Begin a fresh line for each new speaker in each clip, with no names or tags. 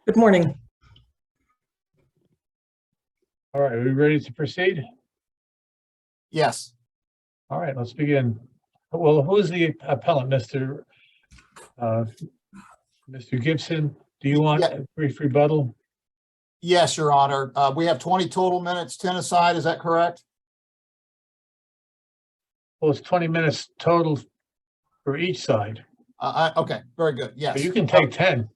Good morning.
All right, are we ready to proceed?
Yes,
All right, let's begin. Well, who is the appellant, Mr. Gibson? Do you want a brief rebuttal?
yes, Your Honor. We have 20 total minutes, 10 aside. Is that correct?
Well, it's 20 minutes total for each side,
Okay, very good.
but
Yes.
you can take 10.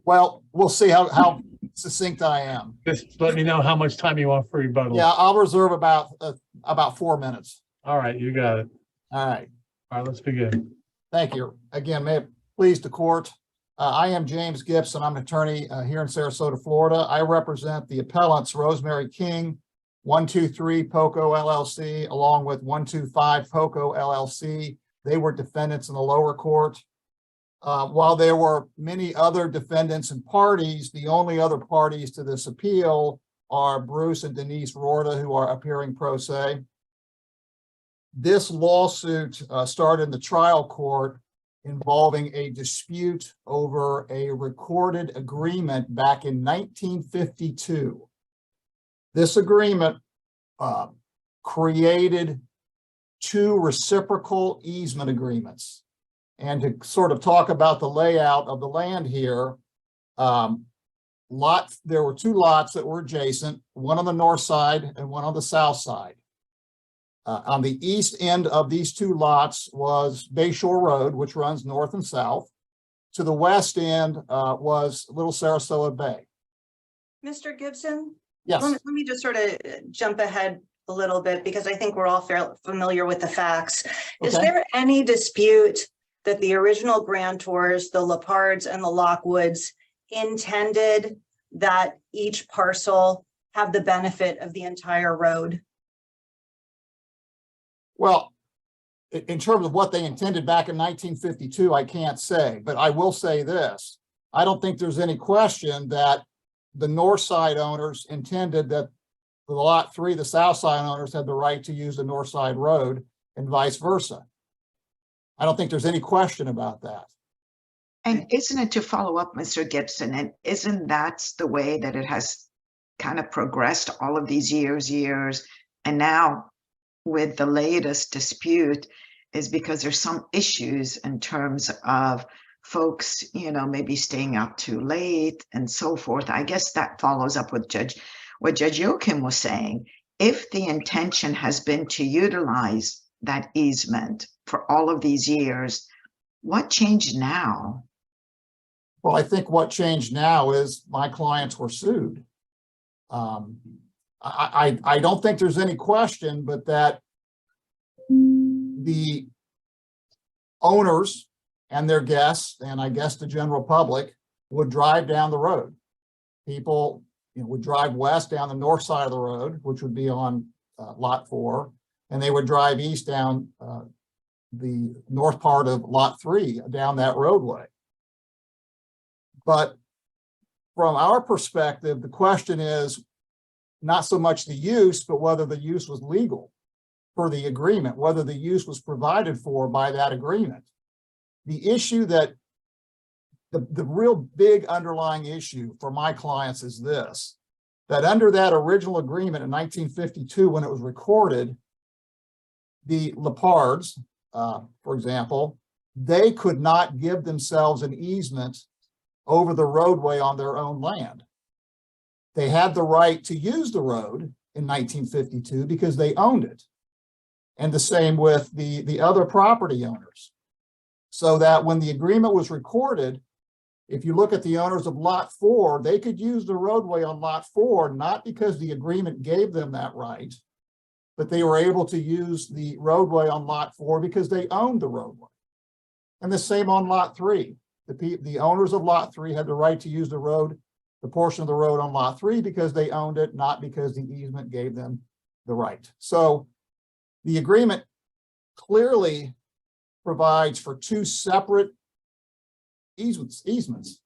Well, we'll see how succinct I am.
Just let me know how much time you want for rebuttal.
Yeah, I'll reserve about 4 minutes.
All right, you got it.
All right.
All right, let's begin.
Thank you. Again, may it please the court. I am James Gibson. I'm an attorney here in Sarasota, Florida. I represent the appellants Rosemary King, 123 POCO LLC, along with 125 POCO LLC. They were defendants in the lower court. While there were many other defendants and parties, the only other parties to this appeal are Bruce and Denise Rorda, who are appearing pro se. This lawsuit started in the trial court involving a dispute over a recorded agreement back in 1952. This agreement created two reciprocal easement agreements. And to sort of talk about the layout of the land here, there were two lots that were adjacent, one on the north side and one on the south side. On the east end of these two lots was Bayshore Road, which runs north and south. To the west end was Little Sarasota Bay.
Mr. Gibson?
Yes.
Let me just sort of jump ahead a little bit because I think we're all fairly familiar with the facts. Is
Okay.
there any dispute that the original grantors, the Lepards and the Lockwoods, intended that each parcel have the benefit of the entire road?
Well, in terms of what they intended back in 1952, I can't say, but I will say this. I don't think there's any question that the north side owners intended that the lot 3, the south side owners had the right to use the north side road and vice versa. I don't think there's any question about that.
And isn't it, to follow up, Mr. Gibson, and isn't that the way that it has kind of progressed all of these years, and now with the latest dispute is because there's some issues in terms of folks, maybe staying up too late and so forth. I guess that follows up with what Judge Joachim was saying. If the intention has been to utilize that easement for all of these years, what changed now?
Well, I think what changed now is my clients were sued. I don't think there's any question, but that the owners and their guests, and I guess the general public, would drive down the road. People would drive west down the north side of the road, which would be on lot 4, and they would drive east down the north part of lot 3 down that roadway. But from our perspective, the question is not so much the use, but whether the use was legal per the agreement, whether the use was provided for by that agreement. The issue that the real big underlying issue for my clients is this, that under that original agreement in 1952, when it was recorded, the Lepards, for example, they could not give themselves an easement over the roadway on their own land. They had the right to use the road in 1952 because they owned it. And the same with the other property owners. So that when the agreement was recorded, if you look at the owners of lot 4, they could use the roadway on lot 4, not because the agreement gave them that right, but they were able to use the roadway on lot 4 because they owned the roadway. And the same on lot 3. The owners of lot 3 had the right to use the road, the portion of the road on lot 3 because they owned it, not because the easement gave them the right. So the agreement clearly provides for two separate easements.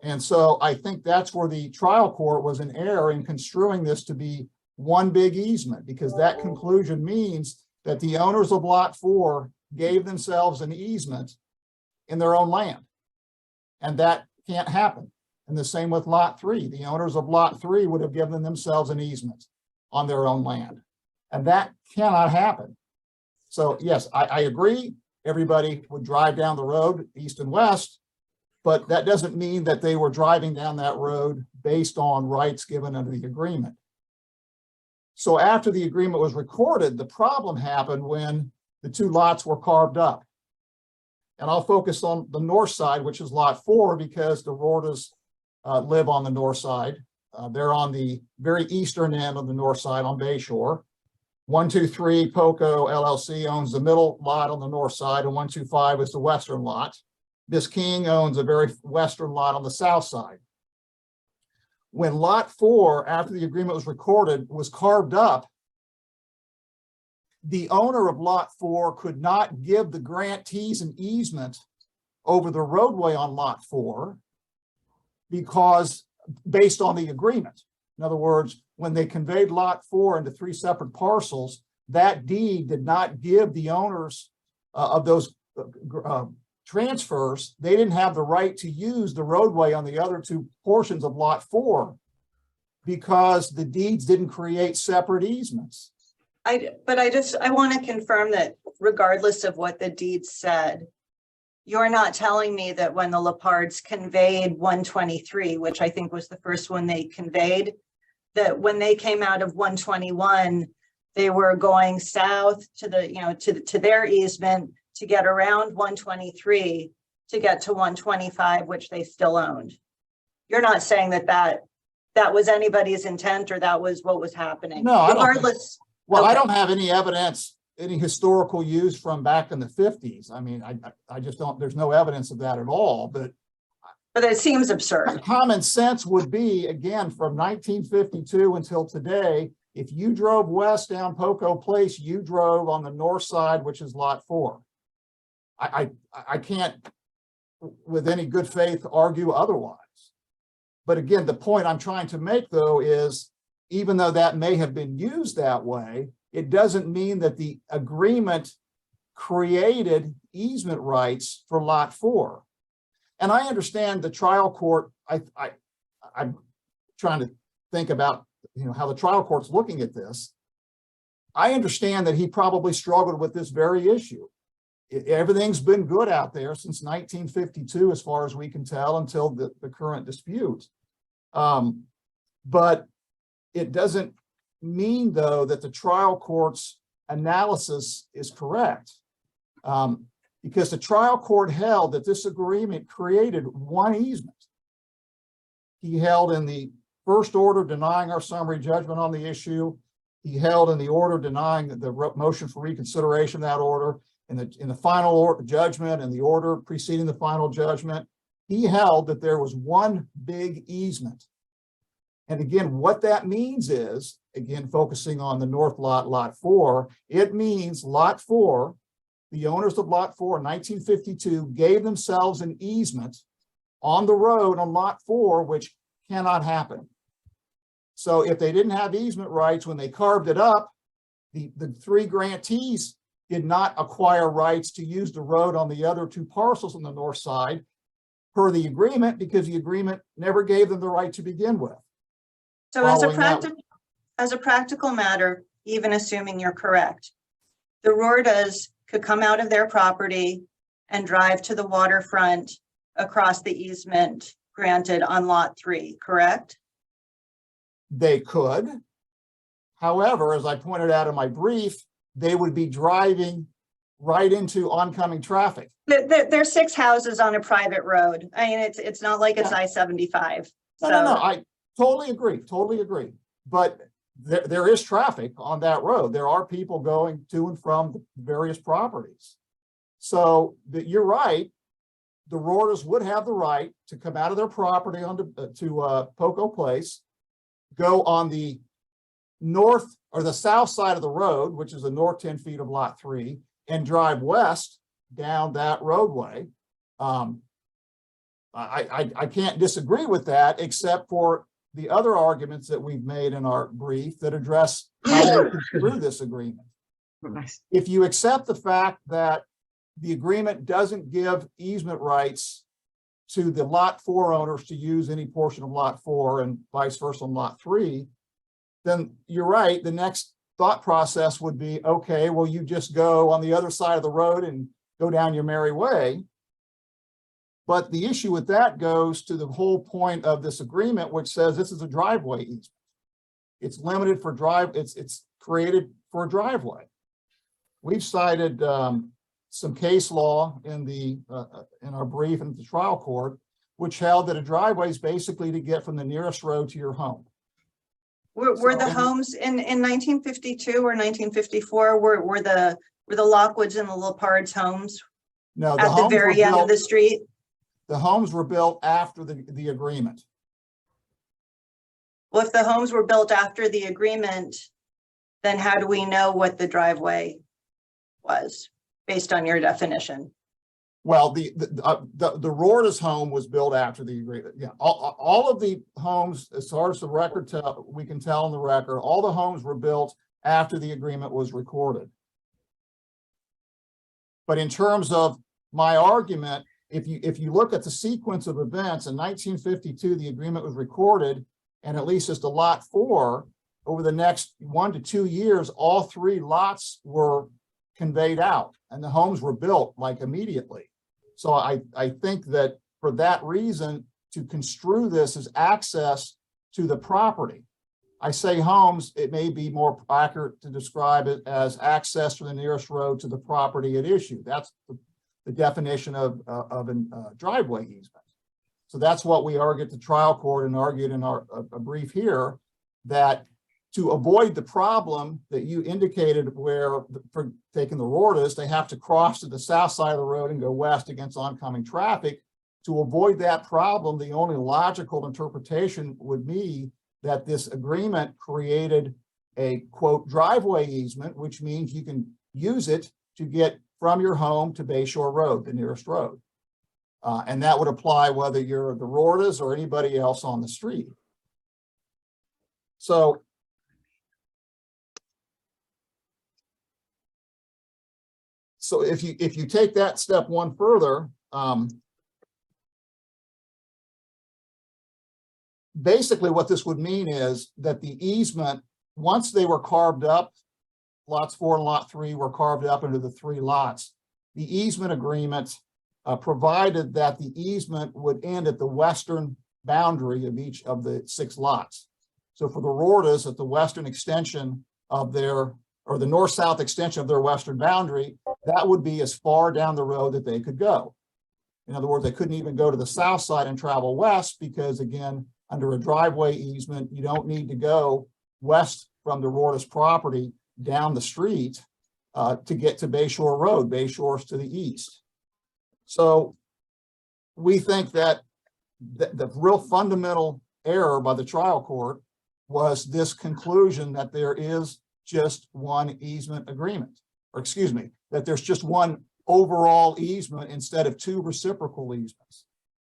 And so I think that's where the trial court was in error in construing this to be one big easement, because that conclusion means that the owners of lot 4 gave themselves an easement in their own land. And that can't happen. And the same with lot 3. The owners of lot 3 would have given themselves an easement on their own land. And that cannot happen. So yes, I agree. Everybody would drive down the road east and west, but that doesn't mean that they were driving down that road based on rights given under the agreement. So after the agreement was recorded, the problem happened when the two lots were carved up. And I'll focus on the north side, which is lot 4, because the Rortas live on the north side. They're on the very eastern end of the north side on Bayshore. 123 Poco LLC owns the middle lot on the north side, and 125 is the western lot. Miss King owns a very western lot on the south side. When lot 4, after the agreement was recorded, was carved up, the owner of lot 4 could not give the grantees an easement over the roadway on lot 4 because based on the agreement. In other words, when they conveyed lot 4 into 3 separate parcels, that deed did not give the owners of those transfers, they didn't have the right to use the roadway on the other 2 portions of lot 4 because the deeds didn't create separate easements.
I want to confirm that regardless of what the deed said, you're not telling me that when the Lepards conveyed 123, which I think was the first one they conveyed, that when they came out of 121, they were going south to the, to their easement to get around 123 to get to 125, which they still owned. You're not saying that was anybody's intent or that was what was happening.
No,
regardless.
Well,
Okay.
I don't have any evidence, any historical use from back in the 50s. I mean, I just don't, there's no evidence of that at all, but
it seems absurd.
common sense would be, again, from 1952 until today, if you drove west down Poco Place, you drove on the north side, which is lot 4. I can't, with any good faith, argue otherwise. But again, the point I'm trying to make, though, is even though that may have been used that way, it doesn't mean that the agreement created easement rights for lot 4. And I understand the trial court, I'm trying to think about, how the trial court's looking at this. I understand that he probably struggled with this very issue. Everything's been good out there since 1952, as far as we can tell, until the current dispute. But it doesn't mean, though, that the trial court's analysis is correct. Because the trial court held that this agreement created one easement. He held in the first order denying our summary judgment on the issue. He held in the order denying the motion for reconsideration of that order. In the final judgment and the order preceding the final judgment, he held that there was one big easement. And again, what that means is, again, focusing on the north lot, lot 4, it means lot 4, the owners of lot 4 in 1952 gave themselves an easement on the road on lot 4, which cannot happen. So if they didn't have easement rights when they carved it up, the 3 grantees did not acquire rights to use the road on the other 2 parcels on the north side per the agreement, because the agreement never gave them the right to begin with.
So as a practical matter, even assuming you're correct, the Rortas could come out of their property and drive to the waterfront across the easement granted on lot 3, correct?
They could. However, as I pointed out in my brief, they would be driving right into oncoming traffic.
There's 6 houses on a private road. I mean, it's not like it's I-75.
No, I totally agree. But there is traffic on that road. There are people going to and from the various properties. So you're right. The Rortas would have the right to come out of their property onto to Poco Place, go on the north or the south side of the road, which is the north 10 feet of lot 3, and drive west down that roadway. I can't disagree with that, except for the other arguments that we've made in our brief that address how we construe this agreement. If you accept the fact that the agreement doesn't give easement rights to the lot 4 owners to use any portion of lot 4 and vice versa on lot 3, then you're right. The next thought process would be, okay, well, you just go on the other side of the road and go down your merry way. But the issue with that goes to the whole point of this agreement, which says this is a driveway easement. It's limited for it's created for a driveway. We've cited some case law in our brief and at the trial court, which held that a driveway is basically to get from the nearest road to your home.
Were the homes in 1952 or 1954, were the Lockwoods and the Lepards homes
No,
at the very end of the street?
The homes were built after the agreement.
Well, if the homes were built after the agreement, then how do we know what the driveway was based on your definition?
Well, the Rorda's home was built after the agreement. Yeah, all of the homes, as far as the record we can tell in the record, all the homes were built after the agreement was recorded. But in terms of my argument, if you look at the sequence of events, in 1952, the agreement was recorded, and at least as to lot 4, over the next 1 to 2 years, all 3 lots were conveyed out and the homes were built like immediately. So I think that for that reason, to construe this as access to the property. I say homes, it may be more accurate to describe it as access to the nearest road to the property at issue. That's the definition of a driveway easement. So that's what we argued at the trial court and argued in our a brief here, that to avoid the problem that you indicated where for taking the Rordas, they have to cross to the south side of the road and go west against oncoming traffic. To avoid that problem, the only logical interpretation would be that this agreement created a quote driveway easement, which means you can use it to get from your home to Bayshore Road, the nearest road. And that would apply whether you're the Rordas or anybody else on the street. So if you take that step one further, basically what this would mean is that the easement, once they were carved up, lots 4 and lot 3 were carved up into the 3 lots. The easement agreement provided that the easement would end at the western boundary of each of the 6 lots. So for the Rordas, at the western extension of their, or the north-south extension of their western boundary, that would be as far down the road that they could go. In other words, they couldn't even go to the south side and travel west because, again, under a driveway easement, you don't need to go west from the Rordas property down the street to get to Bayshore Road. Bayshore's to the east. So we think that the real fundamental error by the trial court was this conclusion that there is just one easement agreement, or excuse me, that there's just one overall easement instead of 2 reciprocal easements.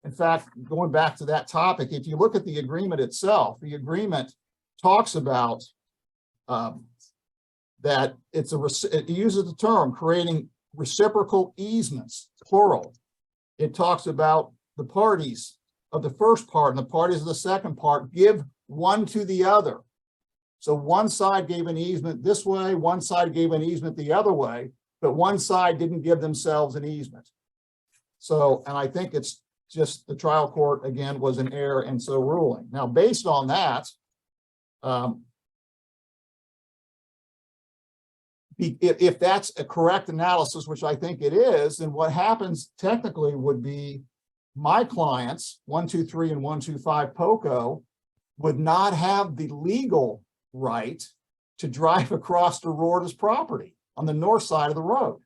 In fact, going back to that topic, if you look at the agreement itself, the agreement talks about that it uses the term creating reciprocal easements, plural. It talks about the parties of the first part and the parties of the second part give one to the other. So one side gave an easement this way, one side gave an easement the other way, but one side didn't give themselves an easement. So, and I think it's just the trial court, again, was an error and so ruling. Now, based on that, if that's a correct analysis, which I think it is, then what happens technically would be my clients, 123 and 125 POCO, would not have the legal right to drive across the Rordas property on the north side of the road.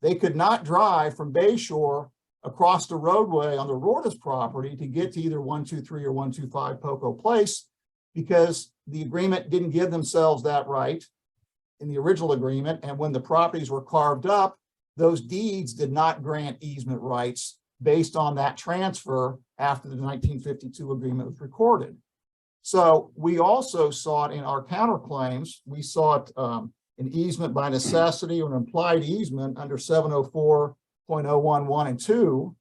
They could not drive from Bayshore across the roadway on the Rordas property to get to either 123 or 125 POCO Place because the agreement didn't give themselves that right in the original agreement. And when the properties were carved up, those deeds did not grant easement rights based on that transfer after the 1952 agreement was recorded. So we also sought in our counterclaims, we sought an easement by necessity or an implied easement under 704.011 and 2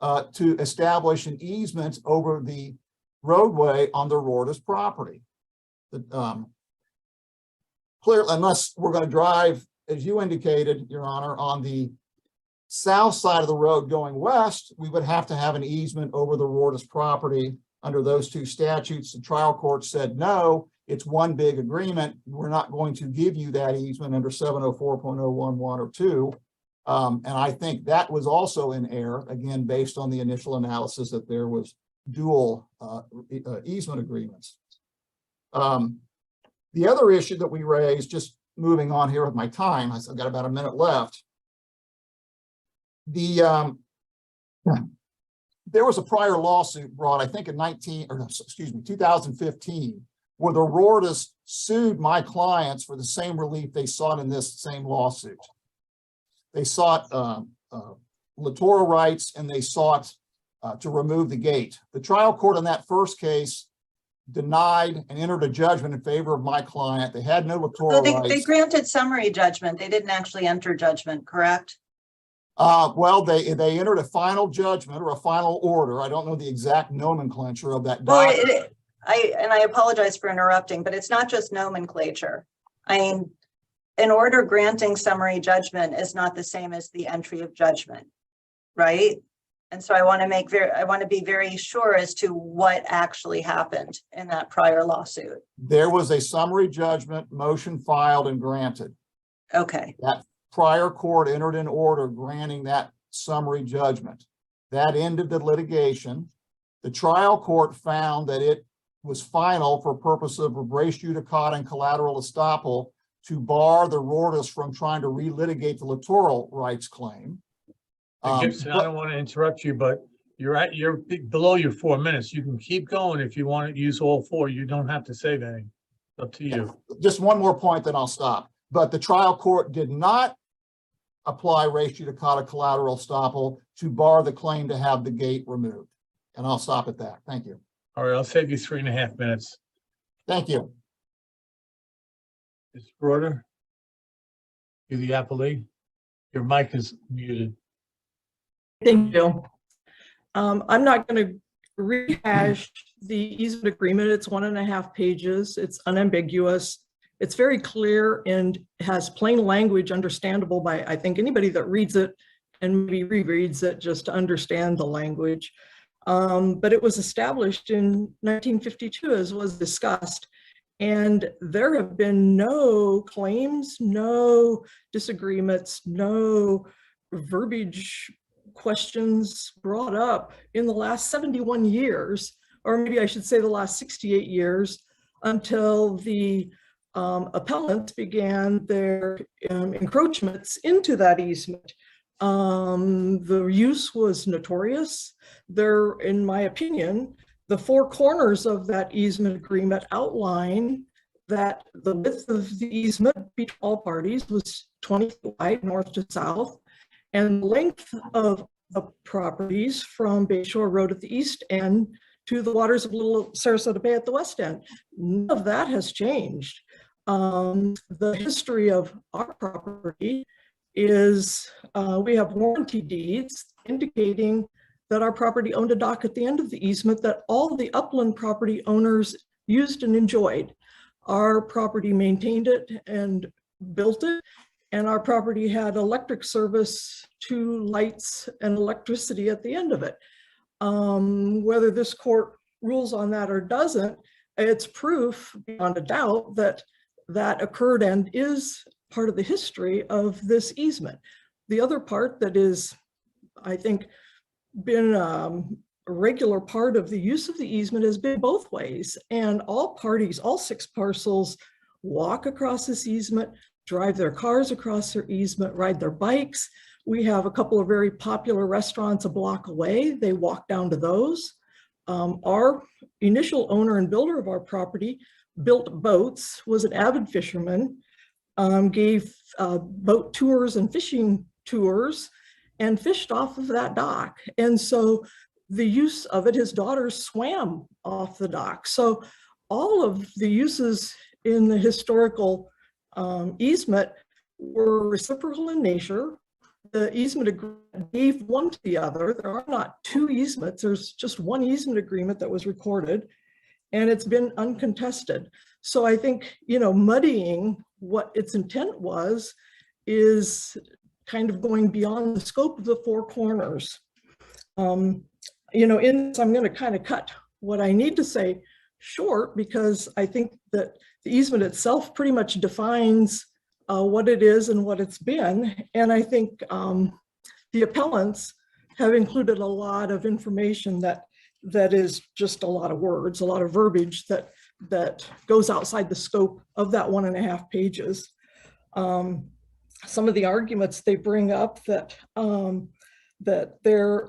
to establish an easement over the roadway on the Rortis property. Clearly, unless we're going to drive, as you indicated, Your Honor, on the south side of the road going west, we would have to have an easement over the Rortis property under those two statutes. The trial court said, no, it's one big agreement. We're not going to give you that easement under 704.011 or 2. And I think that was also in error, again, based on the initial analysis that there was dual easement agreements. The other issue that we raised, just moving on here with my time, I've got about a minute left. There was a prior lawsuit brought, I think in 2015, where the Rortis sued my clients for the same relief they sought in this same lawsuit. They sought littoral rights and they sought to remove the gate. The trial court in that first case denied and entered a judgment in favor of my client. They had no littoral
They
rights.
granted summary judgment. They didn't actually enter judgment, correct?
Well, they entered a final judgment or a final order. I don't know the exact nomenclature of that
Well,
document.
I apologize for interrupting, but it's not just nomenclature. I mean, an order granting summary judgment is not the same as the entry of judgment, right? And so I want to be very sure as to what actually happened in that prior lawsuit.
There was a summary judgment motion filed and granted.
Okay,
That prior court entered an order granting that summary judgment. That ended the litigation. The trial court found that it was final for purpose of res judicata and collateral estoppel to bar the Rortis from trying to relitigate the littoral rights claim.
Gibson, I don't want to interrupt you, but you're below your 4 minutes. You can keep going if you want to use all 4. You don't have to save any. Up to you.
Just one more point, then I'll stop. But the trial court did not apply res judicata collateral estoppel to bar the claim to have the gate removed. And I'll stop at that. Thank you.
All right, I'll save you 3.5 minutes.
Thank you.
Mr. Broder, you the appellee. Your mic is muted.
Thank you. I'm not going to rehash the easement agreement. It's 1.5 pages. It's unambiguous. It's very clear and has plain language understandable by, I think, anybody that reads it and maybe rereads it just to understand the language. But it was established in 1952, as was discussed. And there have been no claims, no disagreements, no verbiage questions brought up in the last 71 years, or maybe I should say the last 68 years, until the appellants began their encroachments into that easement. The use was notorious. There, in my opinion, the 4 corners of that easement agreement outline that the width of the easement between all parties was 20 feet wide, north to south, and the length of the properties from Bayshore Road at the east end to the waters of Little Sarasota Bay at the west end. None of that has changed. The history of our property is we have warranty deeds indicating that our property owned a dock at the end of the easement that all the upland property owners used and enjoyed. Our property maintained it and built it, and our property had electric service, 2 lights and electricity at the end of it. Whether this court rules on that or doesn't, it's proof beyond a doubt that that occurred and is part of the history of this easement. The other part that is, I think, been a regular part of the use of the easement has been both ways, and all parties, all 6 parcels, walk across this easement, drive their cars across their easement, ride their bikes. We have a couple of very popular restaurants a block away. They walk down to those. Our initial owner and builder of our property built boats, was an avid fisherman, gave boat tours and fishing tours, and fished off of that dock. And so the use of it, his daughters swam off the dock. So all of the uses in the historical easement were reciprocal in nature. the easement agreement gave one to the other. There are not two easements. There's just one easement agreement that was recorded, and it's been uncontested. So I think, muddying what its intent was is kind of going beyond the scope of the four corners. In this, I'm going to kind of cut what I need to say short, because I think that the easement itself pretty much defines what it is and what it's been. And I think the appellants have included a lot of information that is just a lot of words, a lot of verbiage that goes outside the scope of that 1.5 pages. Some of the arguments they bring up that there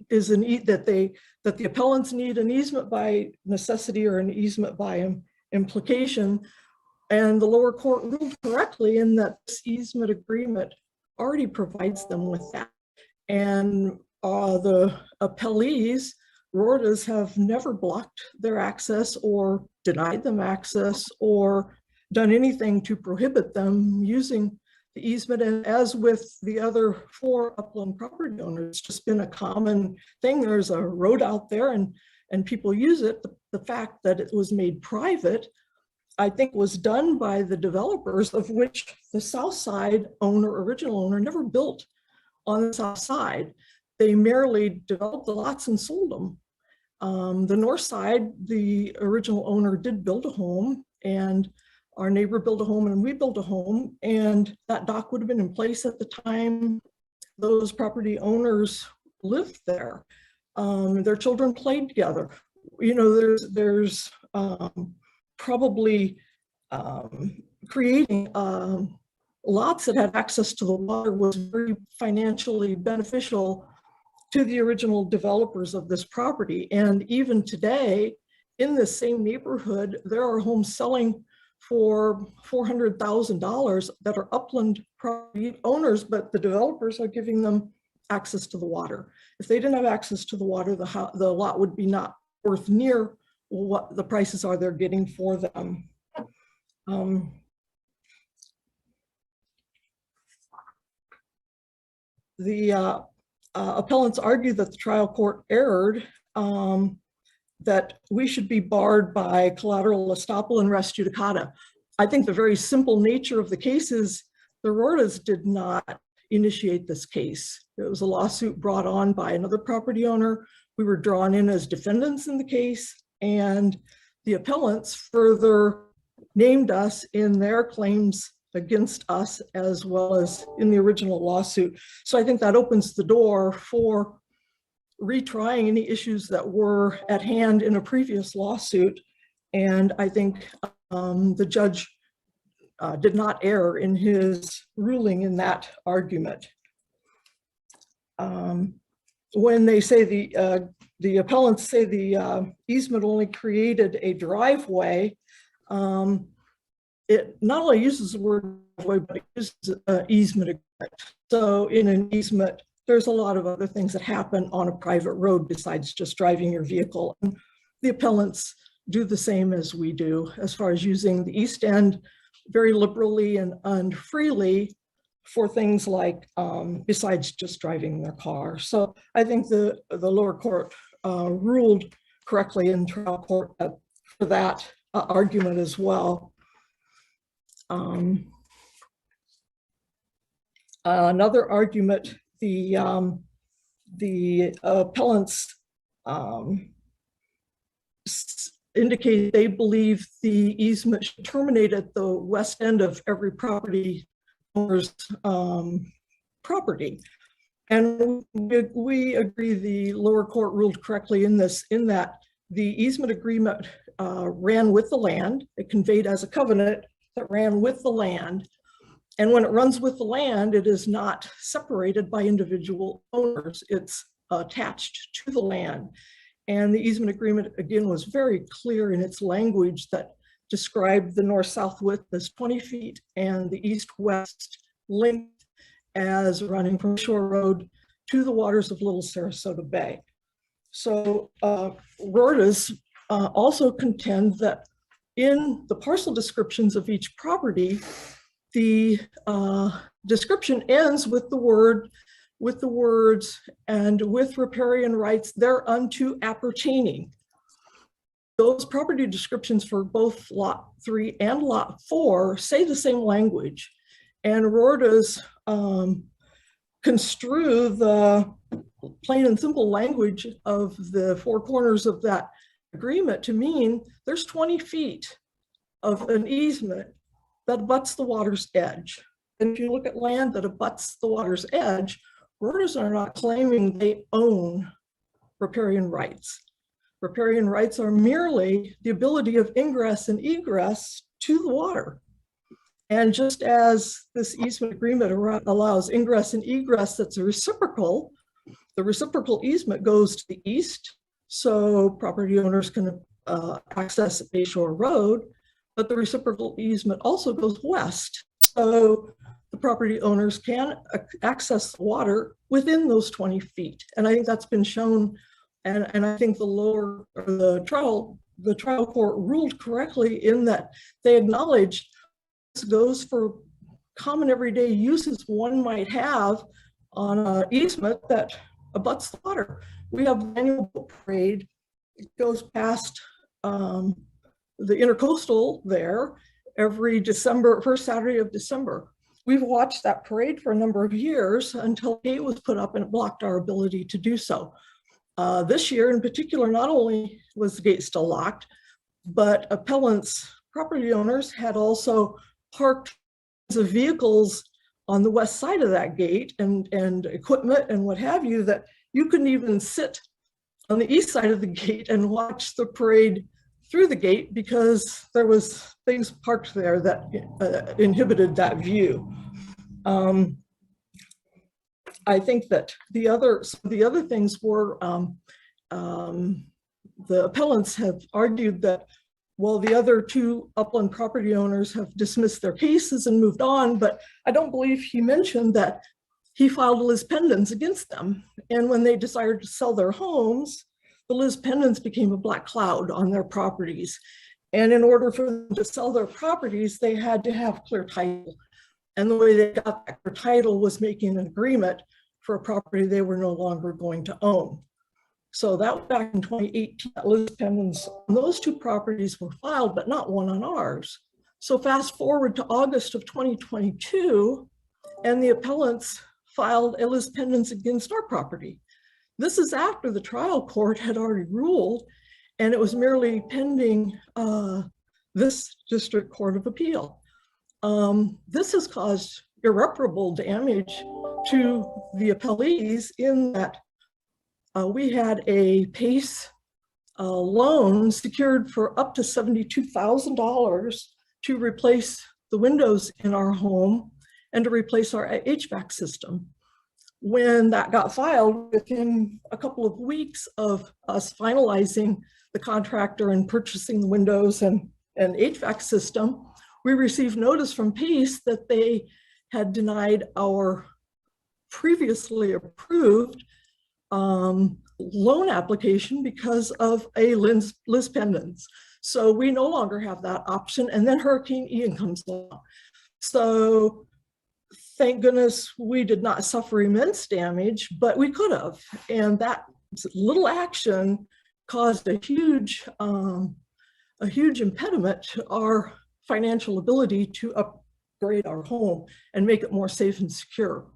is that the appellants need an easement by necessity or an easement by implication. And the lower court ruled correctly in that this easement agreement already provides them with that. And the appellees, RORTAs, have never blocked their access or denied them access or done anything to prohibit them using the easement. And as with the other 4 upland property owners, it's just been a common thing. There's a road out there and people use it. The fact that it was made private, I think, was done by the developers, of which the south side original owner, never built on the south side. They merely developed the lots and sold them. The north side, the original owner did build a home, and our neighbor built a home and we built a home, and that dock would have been in place at the time those property owners lived there. Their children played together. There's probably creating lots that had access to the water was very financially beneficial to the original developers of this property. And even today, in this same neighborhood, there are homes selling for $400,000 that are upland property owners, but the developers are giving them access to the water. If they didn't have access to the water, the lot would be not worth near what the prices are they're getting for them. The appellants argue that the trial court erred, that we should be barred by collateral estoppel and res judicata. I think the very simple nature of the case is the RORTAs did not initiate this case. It was a lawsuit brought on by another property owner. We were drawn in as defendants in the case, and the appellants further named us in their claims against us as well as in the original lawsuit. So I think that opens the door for retrying any issues that were at hand in a previous lawsuit. And I think the judge did not err in his ruling in that argument. When they say the appellants say the easement only created a driveway, it not only uses the word driveway, but it uses easement agreement. So in an easement, there's a lot of other things that happen on a private road besides just driving your vehicle. And the appellants do the same as we do as far as using the east end very liberally and freely for things like besides just driving their car. So I think the lower court ruled correctly in trial court for that argument as well. Another argument, the appellants indicate they believe the easement should terminate at the west end of every property owner's property. And we agree the lower court ruled correctly in that the easement agreement ran with the land. It conveyed as a covenant that ran with the land. And when it runs with the land, it is not separated by individual owners. It's attached to the land. And the easement agreement, again, was very clear in its language that described the north-south width as 20 feet and the east-west length as running from Shore Road to the waters of Little Sarasota Bay. So RORTAs also contend that in the parcel descriptions of each property, the description ends with the words, and with riparian rights thereunto appertaining. Those property descriptions for both Lot 3 and Lot 4 say the same language, and RORDA's construe the plain and simple language of the four corners of that agreement to mean there's 20 feet of an easement that abuts the water's edge. And if you look at land that abuts the water's edge, RORDA's are not claiming they own riparian rights. Riparian rights are merely the ability of ingress and egress to the water. And just as this easement agreement allows ingress and egress that's a reciprocal, the reciprocal easement goes to the east, so property owners can access Bayshore Road, but the reciprocal easement also goes west. So the property owners can access the water within those 20 feet. And I think that's been shown, and I think the trial court ruled correctly in that they acknowledged this goes for common everyday uses one might have on an easement that abuts the water. We have the annual boat parade. It goes past the intercoastal there every December, first Saturday of December. We've watched that parade for a number of years until a gate was put up and it blocked our ability to do so. This year in particular, not only was the gate still locked, but appellants, property owners had also parked the vehicles on the west side of that gate and equipment and what have you, that you couldn't even sit on the east side of the gate and watch the parade through the gate because there was things parked there that inhibited that view. I think that the other things were, the appellants have argued that while the other two upland property owners have dismissed their cases and moved on, but I don't believe he mentioned that he filed lis pendens against them. And when they decided to sell their homes, the lis pendens became a black cloud on their properties. And in order for them to sell their properties, they had to have clear title. And the way they got that clear title was making an agreement for a property they were no longer going to own. So that was back in 2018, lis pendens on those two properties were filed, but not one on ours. So fast forward to August of 2022, and the appellants filed a lis pendens against our property. This is after the trial court had already ruled, and it was merely pending this district court of appeal. This has caused irreparable damage to the appellees in that we had a PACE loan secured for up to $72,000 to replace the windows in our home and to replace our HVAC system. When that got filed, within a couple of weeks of us finalizing the contractor and purchasing the windows and HVAC system, we received notice from PACE that they had denied our previously approved loan application because of a lis pendens. So we no longer have that option. And then Hurricane Ian comes along. So thank goodness we did not suffer immense damage, but we could have. And that little action caused a huge impediment to our financial ability to upgrade our home and make it more safe and secure.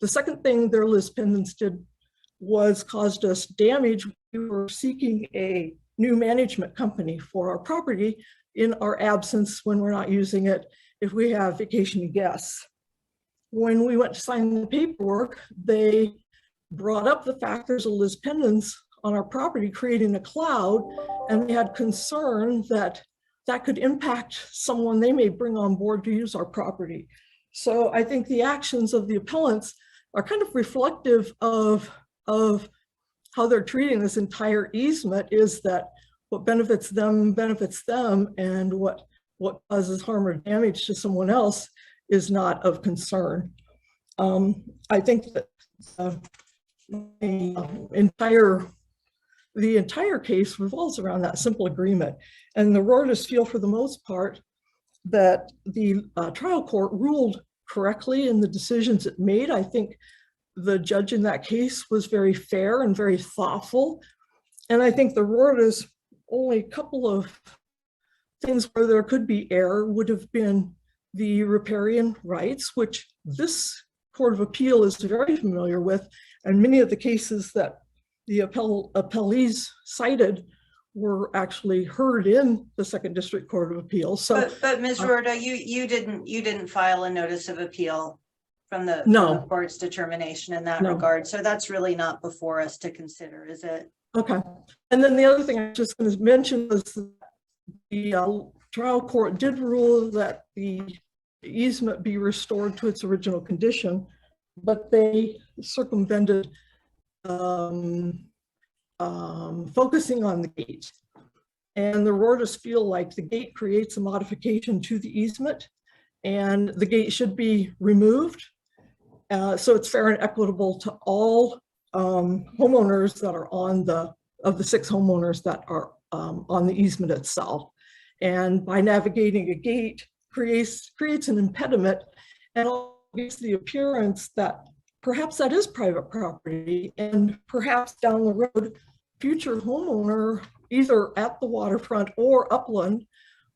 The second thing their lis pendens did was caused us damage. We were seeking a new management company for our property in our absence when we're not using it if we have vacation guests. When we went to sign the paperwork, they brought up the fact there's a lis pendens on our property creating a cloud, and they had concern that that could impact someone they may bring on board to use our property. So I think the actions of the appellants are kind of reflective of how they're treating this entire easement, is that what benefits them, and what causes harm or damage to someone else is not of concern. I think that the entire case revolves around that simple agreement. And the RORDAs feel, for the most part, that the trial court ruled correctly in the decisions it made. I think the judge in that case was very fair and very thoughtful. And I think the Rora's only couple of things where there could be error would have been the riparian rights, which this Court of Appeal is very familiar with. And many of the cases that the appellees cited were actually heard in the Second District Court of Appeal. So,
But Ms. Rorda, you didn't file a notice of appeal from the
No.
court's determination in that
No.
regard. So that's really not before us to consider, is it?
okay. And then the other thing I was just going to mention was the trial court did rule that the easement be restored to its original condition, but they circumvented focusing on the gate. And the Rora's feel like the gate creates a modification to the easement and the gate should be removed. So it's fair and equitable to all homeowners that are on of the 6 homeowners that are on the easement itself. And by navigating a gate creates an impediment and gives the appearance that perhaps that is private property, and perhaps down the road, future homeowner, either at the waterfront or upland,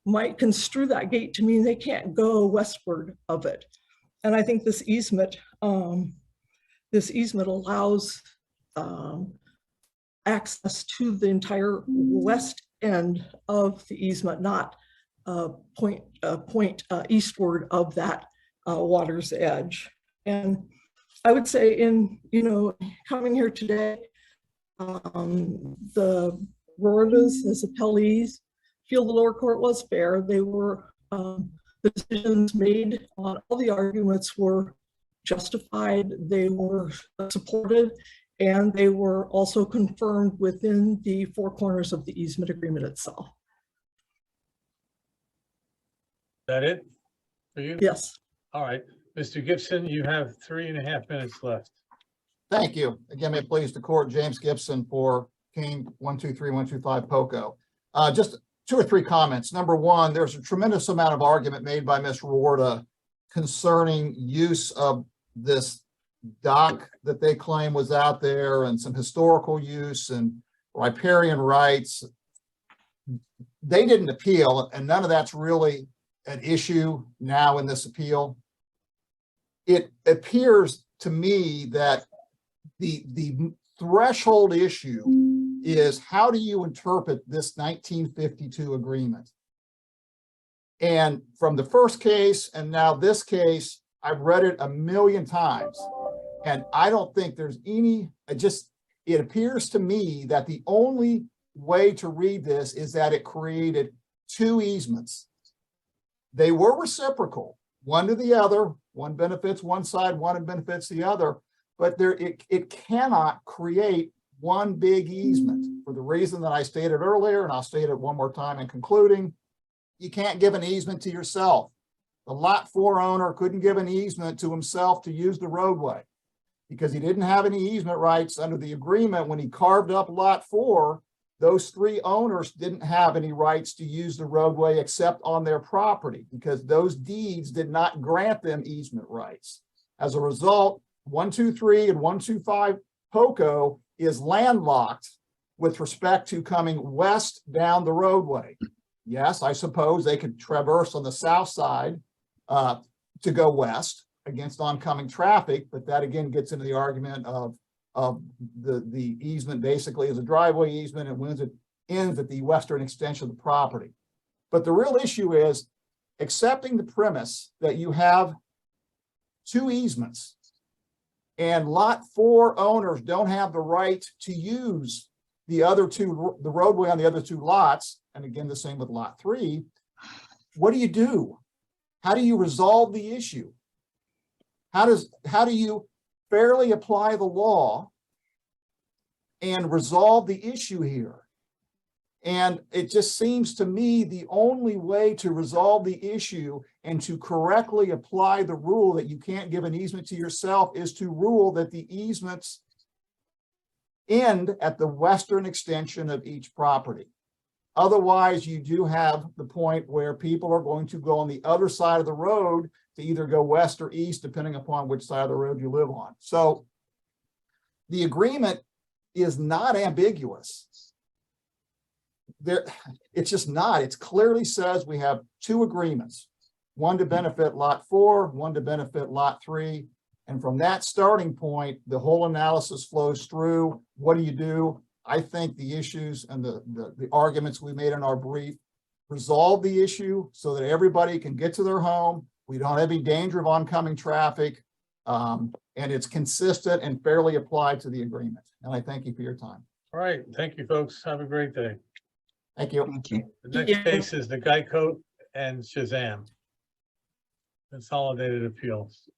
might construe that gate to mean they can't go westward of it. And I think this easement allows access to the entire west end of the easement, not point eastward of that water's edge. And I would say coming here today, the Rora's as appellees feel the lower court was fair. They were, the decisions made on all the arguments were justified, they were supported, and they were also confirmed within the 4 corners of the easement agreement itself.
Is that it for you?
Yes.
All right, Mr. Gibson, you have 3.5 minutes left.
Thank you. Again, may it please the court, James Gibson for King 123125 POCO. Just 2 or 3 comments. Number one, there's a tremendous amount of argument made by Ms. Rorda concerning use of this dock that they claim was out there and some historical use and riparian rights. They didn't appeal, and none of that's really an issue now in this appeal. It appears to me that the threshold issue is, how do you interpret this 1952 agreement? And from the first case and now this case, I've read it a million times, and I don't think there's any, it appears to me that the only way to read this is that it created 2 easements. They were reciprocal, one to the other, one benefits one side, one benefits the other, but it cannot create one big easement for the reason that I stated earlier, and I'll state it one more time in concluding. You can't give an easement to yourself. The Lot 4 owner couldn't give an easement to himself to use the roadway because he didn't have any easement rights under the agreement. When he carved up Lot 4, those 3 owners didn't have any rights to use the roadway except on their property because those deeds did not grant them easement rights. As a result, 123 and 125 POCO is landlocked with respect to coming west down the roadway. Yes, I suppose they could traverse on the south side to go west against oncoming traffic, but that again gets into the argument of the easement basically is a driveway easement and when it ends at the western extension of the property. But the real issue is accepting the premise that you have 2 easements and Lot 4 owners don't have the right to use the roadway on the other 2 lots, and again the same with Lot 3. What do you do? How do you resolve the issue? How do you fairly apply the law and resolve the issue here? And it just seems to me the only way to resolve the issue and to correctly apply the rule that you can't give an easement to yourself is to rule that the easements end at the western extension of each property. Otherwise, you do have the point where people are going to go on the other side of the road to either go west or east, depending upon which side of the road you live on. So the agreement is not ambiguous. It's just not. It clearly says we have two agreements, one to benefit lot 4, one to benefit lot 3. And from that starting point, the whole analysis flows through. What do you do? I think the issues and the arguments we made in our brief resolve the issue so that everybody can get to their home. We don't have any danger of oncoming traffic. And it's consistent and fairly applied to the agreement. And I thank you for your time.
All right, thank you, folks. Have a great day.
Thank you.
Thank you.
The next
Yeah.
case is the Geico and Shazam. Consolidated appeals.